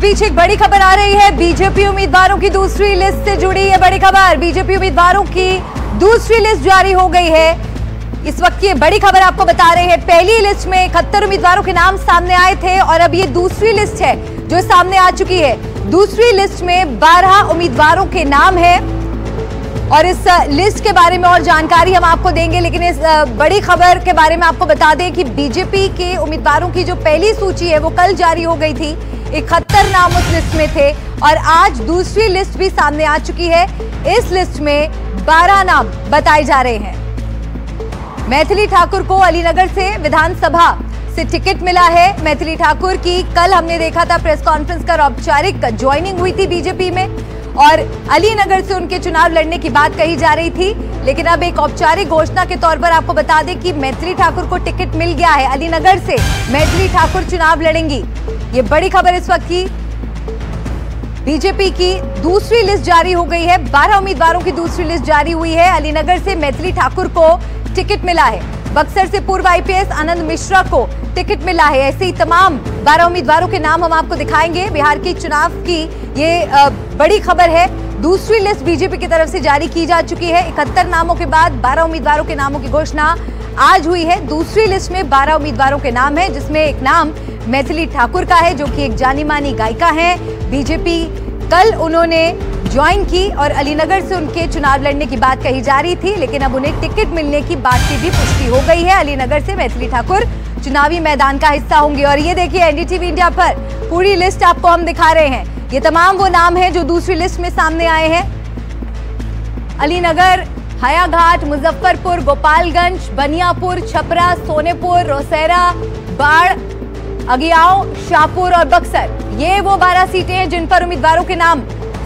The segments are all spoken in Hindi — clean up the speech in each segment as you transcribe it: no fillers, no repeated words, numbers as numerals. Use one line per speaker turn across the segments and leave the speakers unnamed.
बीच एक बड़ी खबर आ रही है। बीजेपी उम्मीदवारों की दूसरी लिस्ट से जुड़ी है बड़ी खबर। बीजेपी उम्मीदवारों की दूसरी लिस्ट जारी हो गई है। इस वक्त की बड़ी खबर आपको बता रहे हैं। पहली लिस्ट में 71 उम्मीदवारों के नाम सामने आए थे और अब ये दूसरी लिस्ट है जो सामने आ चुकी है। दूसरी लिस्ट में 12 उम्मीदवारों के नाम है और इस लिस्ट के बारे में और जानकारी हम आपको देंगे, लेकिन इस बड़ी खबर के बारे में आपको बता दें कि बीजेपी के उम्मीदवारों की जो पहली सूची है वो कल जारी हो गई थी। 71 नाम उस लिस्ट में थे और आज दूसरी लिस्ट भी सामने आ चुकी है। इस लिस्ट में 12 नाम बताए जा रहे हैं। मैथिली ठाकुर को अलीनगर से विधानसभा से टिकट मिला है। मैथिली ठाकुर की कल हमने देखा था प्रेस कॉन्फ्रेंस कर औपचारिक ज्वाइनिंग हुई थी बीजेपी में और अलीनगर से उनके चुनाव लड़ने की बात कही जा रही थी, लेकिन अब एक औपचारिक घोषणा के तौर पर आपको बता दें कि मैथिली ठाकुर को टिकट मिल गया है। अलीनगर से मैथिली ठाकुर चुनाव लड़ेंगी। ये बड़ी खबर इस वक्त की। बीजेपी की दूसरी लिस्ट जारी हो गई है। 12 उम्मीदवारों की दूसरी लिस्ट जारी हुई है। अलीनगर से मैथिली ठाकुर को टिकट मिला है। बक्सर से पूर्व आईपीएस आनंद मिश्रा को टिकट मिला है। ऐसे ही तमाम 12 उम्मीदवारों के नाम हम आपको दिखाएंगे। बिहार की चुनाव की ये बड़ी खबर है। दूसरी लिस्ट बीजेपी की तरफ से जारी की जा चुकी है। 71 नामों के बाद 12 उम्मीदवारों के नामों की घोषणा आज हुई है। दूसरी लिस्ट में 12 उम्मीदवारों के नाम है, जिसमें एक नाम मैथिली ठाकुर का है जो कि एक जानी मानी गायिका है। बीजेपी कल उन्होंने ज्वाइन की और अलीनगर से उनके चुनाव लड़ने की बात कही जा रही थी, लेकिन अब उन्हें टिकट मिलने की बात की भी पुष्टि हो गई है। अलीनगर से मैथिली ठाकुर चुनावी मैदान का हिस्सा होंगे और ये देखिए एनडीटीवी इंडिया पर पूरी लिस्ट आपको हम दिखा रहे हैं। ये तमाम वो नाम हैं जो दूसरी लिस्ट में सामने आए हैं। अलीनगर, हायाघाट, मुजफ्फरपुर, गोपालगंज, बनियापुर, छपरा, सोनेपुर, रोसैरा, बाढ़, अगियाव, शाहपुर और बक्सर, ये वो 12 सीटें हैं जिन पर उम्मीदवारों के नाम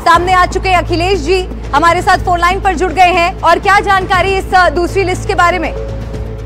सामने आ चुके हैं। अखिलेश जी हमारे साथ फोन लाइन पर जुड़ गए हैं और क्या जानकारी इस दूसरी लिस्ट के बारे में?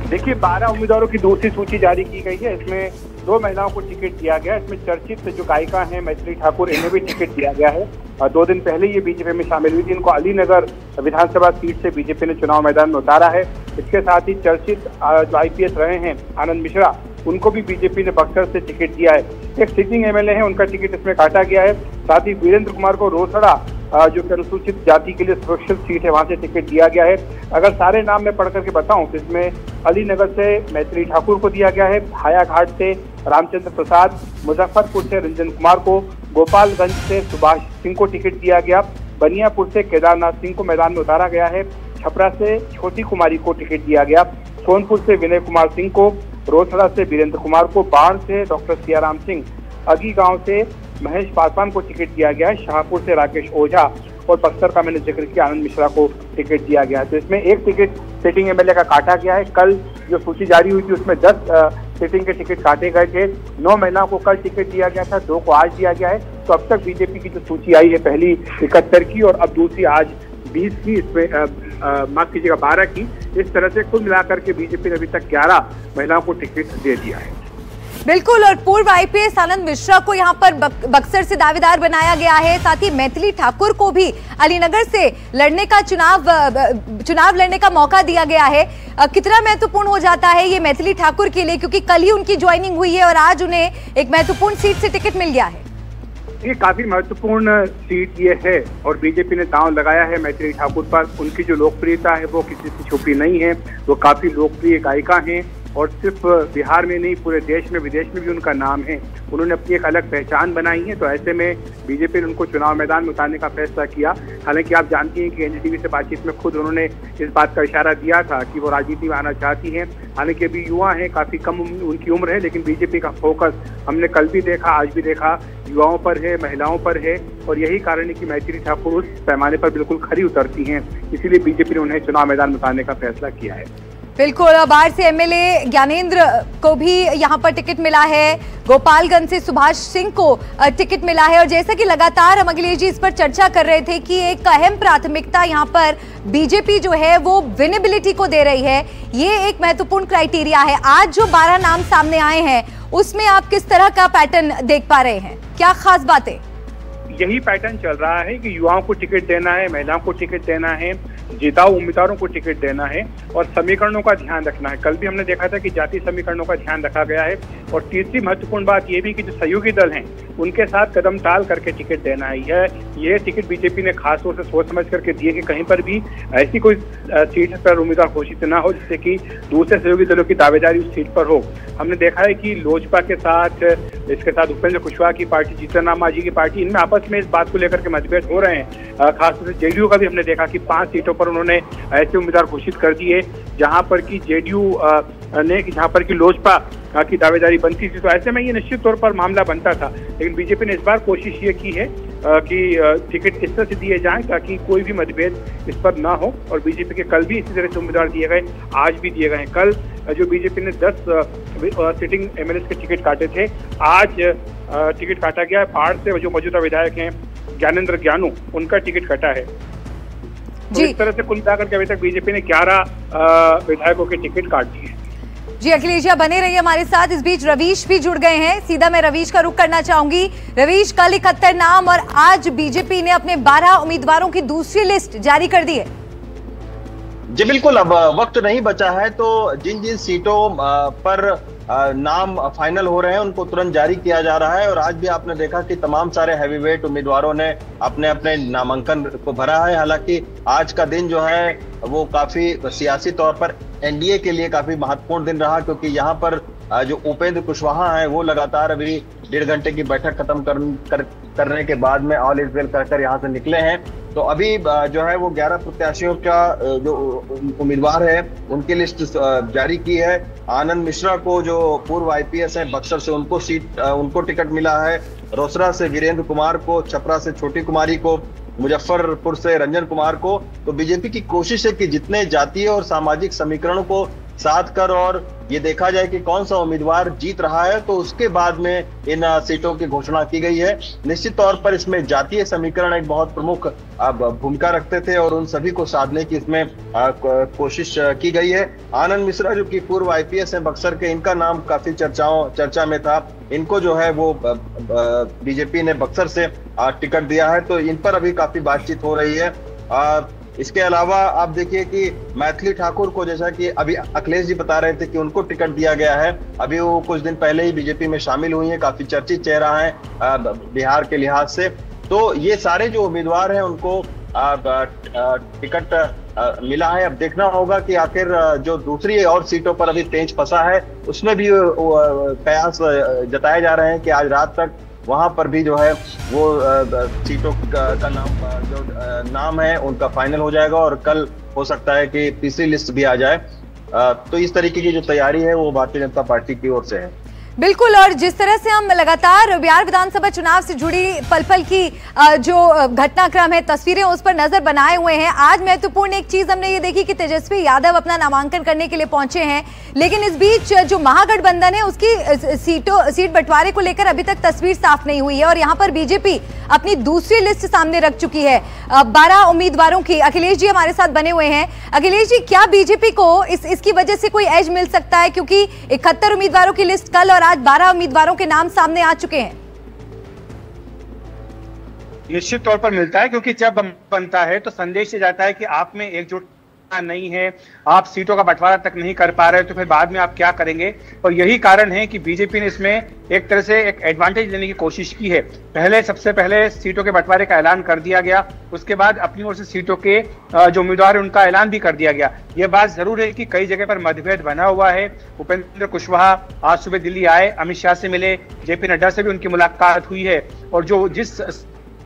देखिए, 12 उम्मीदवारों की दूसरी सूची जारी की गई है। इसमें 2 महिलाओं को टिकट दिया गया है। इसमें चर्चित जो गायिका हैं मैथिली ठाकुर, इन्हें भी टिकट दिया गया है। 2 दिन पहले ये बीजेपी में शामिल हुई थी। इनको अलीनगर विधानसभा सीट से बीजेपी ने चुनाव मैदान में उतारा है। इसके साथ ही चर्चित जो आईपीएस रहे हैं आनंद मिश्रा, उनको भी बीजेपी ने बक्सर से टिकट दिया है। एक सिटिंग एमएलए है, उनका टिकट इसमें काटा गया है। साथ ही वीरेंद्र कुमार को रोसड़ा जो कि अनुसूचित जाति के लिए सुरक्षित सीट है, वहां से टिकट दिया गया है। अगर सारे नाम मैं पढ़ करके बताऊं तो इसमें अलीनगर से मैथिली ठाकुर को दिया गया है, हायाघाट से रामचंद्र प्रसाद, मुजफ्फरपुर से रंजन कुमार को, गोपालगंज से सुभाष सिंह को टिकट दिया गया, बनियापुर से केदारनाथ सिंह को मैदान में उतारा गया है, छपरा से छोटी कुमारी को टिकट दिया गया, सोनपुर से विनय कुमार सिंह को, रोसड़ा से वीरेंद्र कुमार को, बाढ़ से डॉक्टर सियाराम सिंह, अगी गांव से महेश पासवान को टिकट दिया गया है, शाहपुर से राकेश ओझा और बक्सर का मैंने जिक्र किया आनंद मिश्रा को टिकट दिया गया है। तो इसमें एक टिकट सिटिंग एमएलए का काटा गया है। कल जो सूची जारी हुई थी उसमें 10 सिटिंग के टिकट काटे गए थे। 9 महिलाओं को कल टिकट दिया गया था, 2 को आज दिया गया है। तो अब तक बीजेपी की जो सूची आई है, पहली 71 की और अब दूसरी आज 20 की, इसमें माफ कीजिएगा 12 की। इस तरह से कुल मिलाकर के बीजेपी ने अभी तक 11 महिलाओं को टिकट दे दिया है।
बिल्कुल, और पूर्व आईपीएस आनंद मिश्रा को यहाँ पर बक्सर से दावेदार बनाया गया है। साथ ही मैथिली ठाकुर को भी अलीनगर से लड़ने का चुनाव लड़ने का मौका दिया गया है। कितना महत्वपूर्ण हो जाता है ये मैथिली ठाकुर के लिए, क्योंकि कल ही उनकी ज्वाइनिंग हुई है और आज उन्हें एक महत्वपूर्ण सीट से टिकट मिल गया है?
ये काफी महत्वपूर्ण सीट ये है और बीजेपी ने दांव लगाया है मैथिली ठाकुर पर। उनकी जो लोकप्रियता है वो किसी से छुपी नहीं है। वो काफी लोकप्रिय गायिका हैं और सिर्फ बिहार में नहीं, पूरे देश में विदेश में भी उनका नाम है। उन्होंने अपनी एक अलग पहचान बनाई है। तो ऐसे में बीजेपी ने उनको चुनाव मैदान में उतारने का फैसला किया। हालांकि आप जानती हैं कि एनडीटीवी से बातचीत में खुद उन्होंने इस बात का इशारा दिया था कि वो राजनीति में आना चाहती हैं। हालांकि अभी युवा हैं, काफी कम उनकी उम्र है, लेकिन बीजेपी का फोकस हमने कल भी देखा, आज भी देखा, युवाओं पर है, महिलाओं पर है। और यही कारण है कि मैथिली ठाकुर उस पैमाने पर बिल्कुल खरी उतरती हैं। इसीलिए बीजेपी ने उन्हें चुनाव मैदान में उतारने का फैसला किया है।
बिल्कुल, बाहर से एमएलए ज्ञानेंद्र को भी यहाँ पर टिकट मिला है। गोपालगंज से सुभाष सिंह को टिकट मिला है और जैसा कि लगातार हम अखिलेश जी इस पर चर्चा कर रहे थे कि एक अहम प्राथमिकता यहाँ पर बीजेपी जो है वो विनेबिलिटी को दे रही है। ये एक महत्वपूर्ण क्राइटेरिया है। आज जो 12 नाम सामने आए हैं उसमें आप किस तरह का पैटर्न देख पा रहे हैं? क्या खास बातें?
यही पैटर्न चल रहा है कि युवाओं को टिकट देना है, महिलाओं को टिकट देना है, जिताऊ उम्मीदवारों को टिकट देना है और समीकरणों का ध्यान रखना है। कल भी हमने देखा था कि जातीय समीकरणों का ध्यान रखा गया है। और तीसरी महत्वपूर्ण बात यह भी कि जो सहयोगी दल हैं उनके साथ कदम ताल करके टिकट देना है। यह टिकट बीजेपी ने खास तौर से सोच समझ करके दिए कि कहीं पर भी ऐसी कोई सीट पर उम्मीदवार घोषित ना हो जिससे कि दूसरे सहयोगी दलों की दावेदारी उस सीट पर हो। हमने देखा है कि लोजपा के साथ, इसके साथ उपेंद्र कुशवाहा की पार्टी, जीतन राम मांझी की पार्टी, इनमें आपस में इस बात को लेकर के मतभेद हो रहे हैं। खासतौर से जेडीयू का भी हमने देखा कि 5 सीटों पर उन्होंने ऐसे उम्मीदवार घोषित कर दिए जहां पर कि जेडीयू ने, जहां पर कि लोजपा की दावेदारी बनती थी। तो ऐसे में ये निश्चित तौर पर मामला बनता था, लेकिन बीजेपी ने इस बार कोशिश ये की है कि टिकट इस तरह से दिए जाएं ताकि कोई भी मतभेद इस पर ना हो। और बीजेपी के कल भी इसी तरह से उम्मीदवार दिए गए, आज भी दिए गए। कल जो बीजेपी ने 10 सिटिंग एमएलए के टिकट काटे थे, आज टिकट काटा गया है। बाढ़ से जो मौजूदा विधायक हैं ज्ञानेंद्र ज्ञानू, उनका टिकट कटा है। तो इस तरह से कुल मिलाकर के अभी तक बीजेपी ने 11 विधायकों के टिकट काट दिए।
जी अखिलेश जी बने रहिए हमारे साथ। इस बीच रवीश भी जुड़ गए हैं, सीधा मैं रवीश का रुख करना चाहूंगी। रवीश, कल 71 नाम और आज बीजेपी ने अपने 12 उम्मीदवारों की दूसरी लिस्ट जारी कर दी है।
जी बिल्कुल, अब वक्त नहीं बचा है, तो जिन जिन सीटों पर नाम फाइनल हो रहे हैं उनको तुरंत जारी किया जा रहा है। और आज भी आपने देखा कि तमाम सारे हैवीवेट उम्मीदवारों ने अपने अपने नामांकन को भरा है। हालांकि आज का दिन जो है वो काफी सियासी तौर पर एनडीए के लिए काफी महत्वपूर्ण दिन रहा, क्योंकि यहाँ पर जो उपेंद्र कुशवाहा हैं वो लगातार अभी 1.5 घंटे की बैठक खत्म करने के बाद में ऑल इज वेल कहकर यहाँ से निकले हैं। तो अभी जो है वो 11 प्रत्याशियों का जो उम्मीदवार है उनकी लिस्ट जारी की है। आनंद मिश्रा को, जो पूर्व आईपीएस है बक्सर से, उनको टिकट मिला है। रोसड़ा से वीरेंद्र कुमार को, छपरा से छोटी कुमारी को, मुजफ्फरपुर से रंजन कुमार को। तो बीजेपी की कोशिश है कि जितने जातीय और सामाजिक समीकरणों को साथ कर और ये देखा जाए कि कौन सा उम्मीदवार जीत रहा है, तो उसके बाद में इन सीटों की घोषणा की गई है। निश्चित तौर पर इसमें जातीय समीकरण एक बहुत प्रमुख भूमिका रखते थे और उन सभी को साधने की इसमें कोशिश की गई है। आनंद मिश्रा जो कि पूर्व आईपीएस हैं बक्सर के, इनका नाम काफी चर्चा में था। इनको जो है वो बीजेपी ने बक्सर से टिकट दिया है, तो इन पर अभी काफी बातचीत हो रही है। इसके अलावा आप देखिए कि मैथिली ठाकुर को, जैसा कि अभी अखिलेश जी बता रहे थे कि उनको टिकट दिया गया है, अभी वो कुछ दिन पहले ही बीजेपी में शामिल हुई हैं, काफी चर्चित चेहरा है बिहार के लिहाज से। तो ये सारे जो उम्मीदवार हैं उनको टिकट मिला है। अब देखना होगा कि आखिर जो दूसरी और सीटों पर अभी पेंच फंसा है उसमें भी प्रयास जताए जा रहे हैं कि आज रात तक वहां पर भी जो है वो सीटों का नाम है उनका फाइनल हो जाएगा और कल हो सकता है कि तीसरी लिस्ट भी आ जाए। तो इस तरीके की जो तैयारी है वो भारतीय जनता पार्टी की ओर से है।
बिल्कुल, और जिस तरह से हम लगातार बिहार विधानसभा चुनाव से जुड़ी पल पल की जो घटनाक्रम है, तस्वीरें उस पर नजर बनाए हुए हैं। आज महत्वपूर्ण एक चीज हमने ये देखी कि तेजस्वी यादव अपना नामांकन करने के लिए पहुंचे हैं, लेकिन इस बीच जो महागठबंधन है उसकी सीट बंटवारे को लेकर अभी तक तस्वीर साफ नहीं हुई है और यहाँ पर बीजेपी अपनी दूसरी लिस्ट सामने रख चुकी है 12 उम्मीदवारों की। अखिलेश जी हमारे साथ बने हुए हैं। अखिलेश जी, क्या बीजेपी को इसकी वजह से कोई एज मिल सकता है, क्योंकि 71 उम्मीदवारों की लिस्ट कल और आज 12 उम्मीदवारों के नाम सामने आ चुके हैं?
निश्चित तौर पर मिलता है, क्योंकि जब बनता है तो संदेश ये जाता है कि आप में एकजुटता नहीं है, आप सीटों का बंटवारा तक नहीं कर पा रहे, तो फिर बाद में आप क्या करेंगे। और यही कारण है कि बीजेपी ने इसमें एक तरह से एक एडवांटेज लेने की कोशिश की है। सबसे पहले सीटों के बंटवारे का ऐलान कर दिया गया, उसके बाद अपनी ओर से सीटों के जो उम्मीदवार है उनका ऐलान भी कर दिया गया। यह बात जरूर है कि कई जगह पर मतभेद बना हुआ है। उपेंद्र कुशवाहा आज सुबह दिल्ली आए, अमित शाह से मिले, जेपी नड्डा से भी उनकी मुलाकात हुई है और जो जिस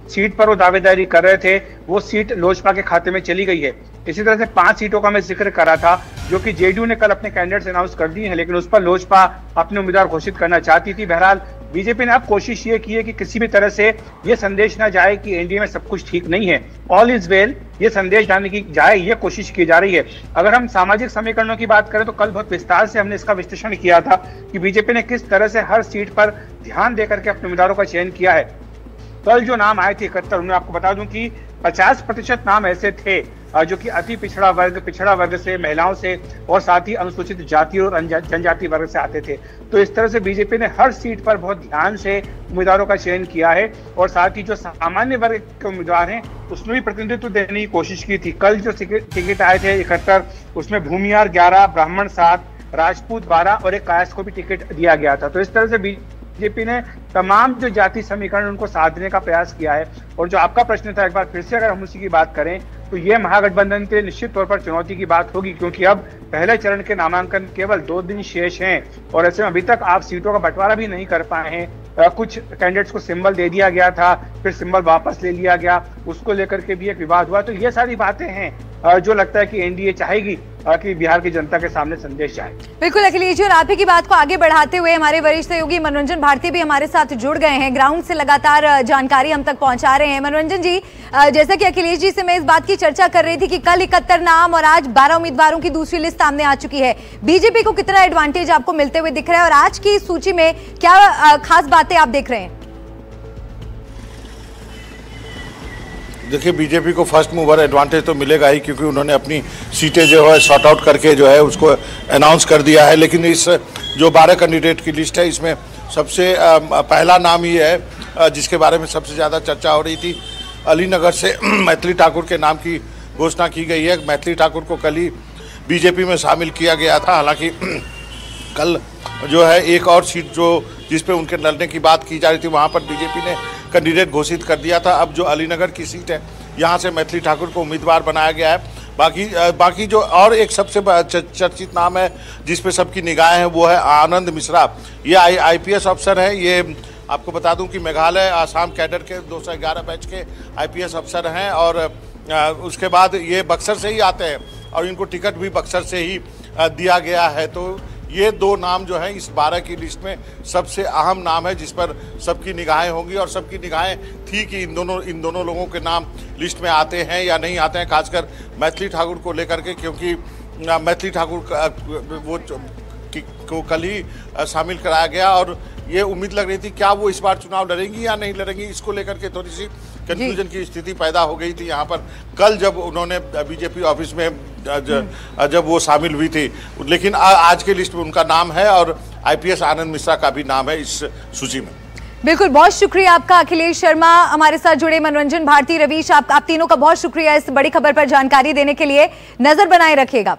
सीट पर वो दावेदारी कर रहे थे वो सीट लोजपा के खाते में चली गई है। इसी तरह से 5 सीटों का मैं जिक्र करा था जो कि जेडीयू ने कल अपने कैंडिडेट्स अनाउंस कर दिए हैं, लेकिन उस पर लोजपा अपने उम्मीदवार घोषित करना चाहती थी। बहरहाल बीजेपी ने अब कोशिश ये की है कि किसी भी तरह से ये संदेश ना जाए कि एनडीए में सब कुछ ठीक नहीं है, ऑल इज वेल, ये संदेश डालने की जाए, ये कोशिश की जा रही है। अगर हम सामाजिक समीकरणों की बात करें तो कल बहुत विस्तार से हमने इसका विश्लेषण किया था कि बीजेपी ने किस तरह से हर सीट पर ध्यान देकर के अपने उम्मीदवारों का चयन किया है। कल जो नाम आए थे 71, उन्हें आपको बता दूं कि 50% नाम ऐसे थे जो कि अति पिछड़ा वर्ग से, महिलाओं से और साथ ही अनुसूचित जाति और जनजाति वर्ग से आते थे। तो इस तरह से बीजेपी ने हर सीट पर बहुत ध्यान से उम्मीदवारों का चयन किया है और साथ ही जो सामान्य वर्ग के उम्मीदवार हैं उसमें भी प्रतिनिधित्व देने की कोशिश की थी। कल जो टिकट आए थे 71, उसमें भूमियार 11, ब्राह्मण 7, राजपूत 12 और एक कायस्थ को भी टिकट दिया गया था। तो इस तरह से बीजेपी ने तमाम जो जाति समीकरण उनको साधने का प्रयास किया है। और जो आपका प्रश्न था, एक बार फिर से अगर हम उसी की बात करें तो ये महागठबंधन के लिए निश्चित तौर पर चुनौती की बात होगी, क्योंकि अब पहले चरण के नामांकन केवल 2 दिन शेष हैं और ऐसे में अभी तक आप सीटों का बंटवारा भी नहीं कर पाए हैं। कुछ कैंडिडेट्स को सिंबल दे दिया गया था, फिर सिंबल वापस ले लिया गया, उसको लेकर के भी एक विवाद हुआ। तो ये सारी बातें हैं जो लगता है कि एनडीए चाहेगी कि बिहार की जनता के सामने संदेश जाए। बिल्कुल
अखिलेश जी, और आप ही की बात को आगे बढ़ाते हुए हमारे वरिष्ठ सहयोगी मनोरंजन भारती भी हमारे साथ जुड़ गए हैं, ग्राउंड से लगातार जानकारी हम तक पहुंचा रहे हैं। मनोरंजन जी, जैसा कि अखिलेश जी से मैं इस बात की चर्चा कर रही थी कि कल 71 नाम और आज 12 उम्मीदवारों की दूसरी लिस्ट सामने आ चुकी है, बीजेपी को कितना एडवांटेज आपको मिलते हुए दिख रहा है और आज की सूची में क्या खास बातें आप देख रहे हैं?
देखिए, बीजेपी को फर्स्ट मूवर एडवांटेज तो मिलेगा ही, क्योंकि उन्होंने अपनी सीटें जो है सॉर्ट आउट करके जो है उसको अनाउंस कर दिया है। लेकिन इस जो 12 कैंडिडेट की लिस्ट है, इसमें सबसे पहला नाम ही है जिसके बारे में सबसे ज़्यादा चर्चा हो रही थी। अलीनगर से मैथिली ठाकुर के नाम की घोषणा की गई है। मैथिली ठाकुर को कल ही बीजेपी में शामिल किया गया था। हालांकि कल जो है एक और सीट जिस पे उनके लड़ने की बात की जा रही थी, वहाँ पर बीजेपी ने कैंडिडेट घोषित कर दिया था। अब जो अलीनगर की सीट है, यहाँ से मैथिली ठाकुर को उम्मीदवार बनाया गया है। बाकी जो और एक सबसे चर्चित नाम है जिस पे सबकी निगाहें हैं, वो है आनंद मिश्रा। ये आईपीएस अफसर हैं। ये आपको बता दूं कि मेघालय आसाम कैडर के 211 बैच के आईपीएस अफसर हैं और उसके बाद ये बक्सर से ही आते हैं और इनको टिकट भी बक्सर से ही दिया गया है। तो ये 2 नाम जो हैं इस 12 की लिस्ट में सबसे अहम नाम है, जिस पर सबकी निगाहें होंगी और सबकी निगाहें थी कि इन दोनों लोगों के नाम लिस्ट में आते हैं या नहीं आते हैं, खासकर मैथिली ठाकुर को लेकर के, क्योंकि मैथिली ठाकुर को कल ही शामिल कराया गया और ये उम्मीद लग रही थी क्या वो इस बार चुनाव लड़ेंगी या नहीं लड़ेंगी। इसको लेकर के थोड़ी सी कंफ्यूजन की स्थिति पैदा हो गई थी यहाँ पर कल जब उन्होंने बीजेपी ऑफिस में जब वो शामिल हुई थी। लेकिन आज के लिस्ट में उनका नाम है और आईपीएस आनंद मिश्रा का भी नाम है इस सूची में।
बिल्कुल, बहुत शुक्रिया आपका अखिलेश शर्मा, हमारे साथ जुड़े मनोरंजन भारती, रवीश, आप तीनों का बहुत शुक्रिया इस बड़ी खबर पर जानकारी देने के लिए। नजर बनाए रखिएगा।